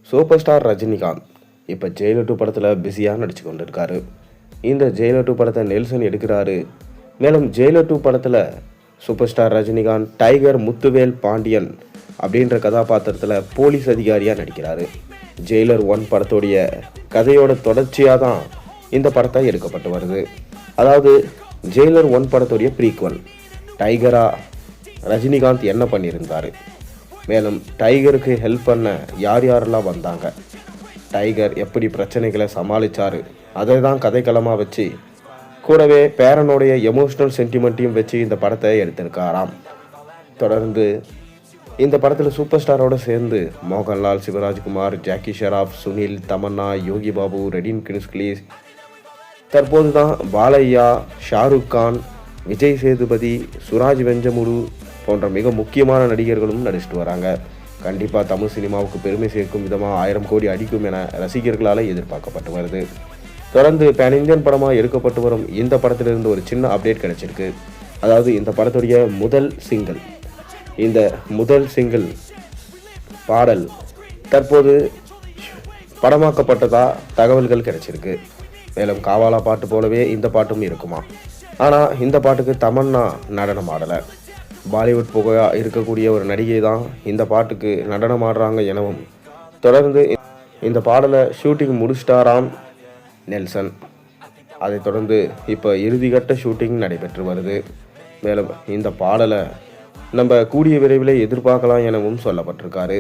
Super star Rajinikanth இப்போ Jailer 2 படத்தில் பிஸியாக நடிச்சு கொண்டு இருக்காரு. இந்த ஜெயிலர் 2 படத்தை நெல்சன் எடுக்கிறாரு. மேலும் ஜெயிலர் 2 படத்தில் super star Rajinikanth tiger Muthuvel Pandian அப்படின்ற கதாபாத்திரத்தில் போலீஸ் அதிகாரியாக நடிக்கிறாரு. ஜெயிலர் 1 படத்தோடைய கதையோட தொடர்ச்சியாக தான் இந்த படத்தை எடுக்கப்பட்டு வருது. அதாவது ஜெயிலர் 1 படத்தோடைய ப்ரீக்வல் டைகரா ரஜினிகாந்த் என்ன பண்ணியிருந்தார், மேலும் டைகருக்கு ஹெல்ப் பண்ண யார் யாரெல்லாம் வந்தாங்க, டைகர் எப்படி பிரச்சனைகளை சமாளித்தார், அதை தான் கதைக்களமாக வச்சு கூடவே பேரனுடைய எமோஷ்னல் சென்டிமெண்ட்டையும் வச்சு இந்த படத்தை எடுத்திருக்காராம். தொடர்ந்து இந்த படத்தில் சூப்பர் ஸ்டாரோடு சேர்ந்து மோகன்லால், சிவராஜ்குமார், ஜாக்கி ஷெராப், சுனில், தமன்னா, யோகி பாபு, ரெடின் கின்ஸ்லி, தற்போது தான் பாலையா, ஷாருக் கான், விஜய் சேதுபதி, சுராஜ் வெஞ்சமுரு போன்ற மிக முக்கியமான நடிகர்களும் நடிச்சிட்டு வராங்க. கண்டிப்பாக தமிழ் சினிமாவுக்கு பெருமை சேர்க்கும் விதமாக 1000 கோடி அடிக்கும் என ரசிகர்களால் எதிர்பார்க்கப்பட்டு வருது. தொடர்ந்து பேன் இந்தியன் படமாக எடுக்கப்பட்டு வரும் இந்த படத்திலிருந்து ஒரு சின்ன அப்டேட் கிடைச்சிருக்கு. அதாவது இந்த படத்துடைய முதல் சிங்கிள் பாடல் தற்போது படமாக்கப்பட்டதா தகவல்கள் கிடைச்சிருக்கு. மேலும் காவாலா பாட்டு போலவே இந்த பாட்டும் இருக்குமா. ஆனால் இந்த பாட்டுக்கு தமன்னா நடனம் ஆடலை. பாலிவுட் புகையாக இருக்கக்கூடிய ஒரு நடிகை தான் இந்த பாட்டுக்கு நடனம் ஆடுறாங்க எனவும், தொடர்ந்து இந்த பாடலை ஷூட்டிங் முடிச்சிட்டாராம் நெல்சன். அதைத் தொடர்ந்து இப்போ இறுதிக்கட்ட ஷூட்டிங் நடைபெற்று வருது. மேலும் இந்த பாடலை நம்ம கூடிய விரைவில் எதிர்பார்க்கலாம் எனவும் சொல்லப்பட்டிருக்காரு.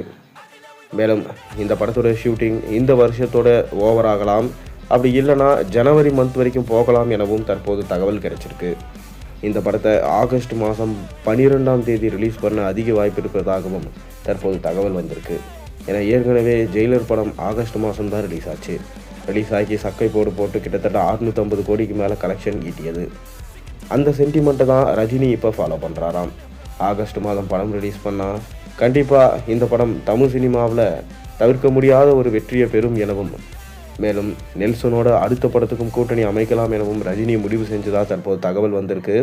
மேலும் இந்த படத்தோட ஷூட்டிங் இந்த வருஷத்தோட ஓவர் ஆகலாம், அப்படி இல்லைனா ஜனவரி மந்த் வரைக்கும் போகலாம் எனவும் தற்போது தகவல் கிடைச்சிருக்கு. இந்த படத்தை ஆகஸ்ட் மாதம் 12ஆம் தேதி ரிலீஸ் பண்ண அதிக வாய்ப்பு இருப்பதாகவும் தற்போது தகவல் வந்திருக்கு. ஏன்னா ஏற்கனவே ஜெயிலர் படம் ஆகஸ்ட் மாதம் தான் ரிலீஸ் ஆச்சு. ரிலீஸ் ஆகி சக்கை போட்டு கிட்டத்தட்ட 650 கோடிக்கு மேலே கலெக்ஷன் ஈட்டியது. அந்த சென்டிமெண்ட்டை தான் ரஜினி இப்போ ஃபாலோ பண்ணுறாராம். ஆகஸ்ட் மாதம் படம் ரிலீஸ் பண்ணால் கண்டிப்பாக இந்த படம் தமிழ் சினிமாவில் தவிர்க்க முடியாத ஒரு வெற்றியை பெறும் எனவும், மேலும் நெல்சனோட அடுத்த படத்துக்கும் கூட்டணி அமைக்கலாம் எனவும் ரஜினி முடிவு செஞ்சதாக தற்போது தகவல் வந்திருக்கு.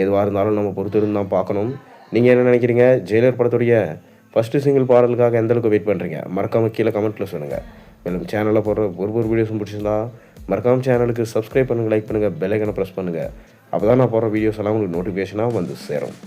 எதுவாக இருந்தாலும் நம்ம பொறுத்திருந்து தான் பார்க்கணும். நீங்கள் என்ன நினைக்கிறீங்க? ஜெயிலர் படத்துடைய ஃபஸ்ட்டு சிங்கிள் பாடலுக்காக எந்தளவுக்கு வெயிட் பண்ணுறீங்க? மறக்காமல் கீழே கமெண்ட்டில் சொல்லுங்கள். மேலும் சேனலில் போடுற ஒரு வீடியோஸும் பிடிச்சிருந்தா மறக்காமல் சேனலுக்கு சப்ஸ்கிரைப் பண்ணுங்கள், லைக் பண்ணுங்கள், பெல் ஐக்கானை ப்ரெஸ் பண்ணுங்கள். அப்போ தான் நான் போடுற வீடியோஸ் எல்லாம் உங்களுக்கு நோட்டிஃபிகேஷனாக வந்து சேரும்.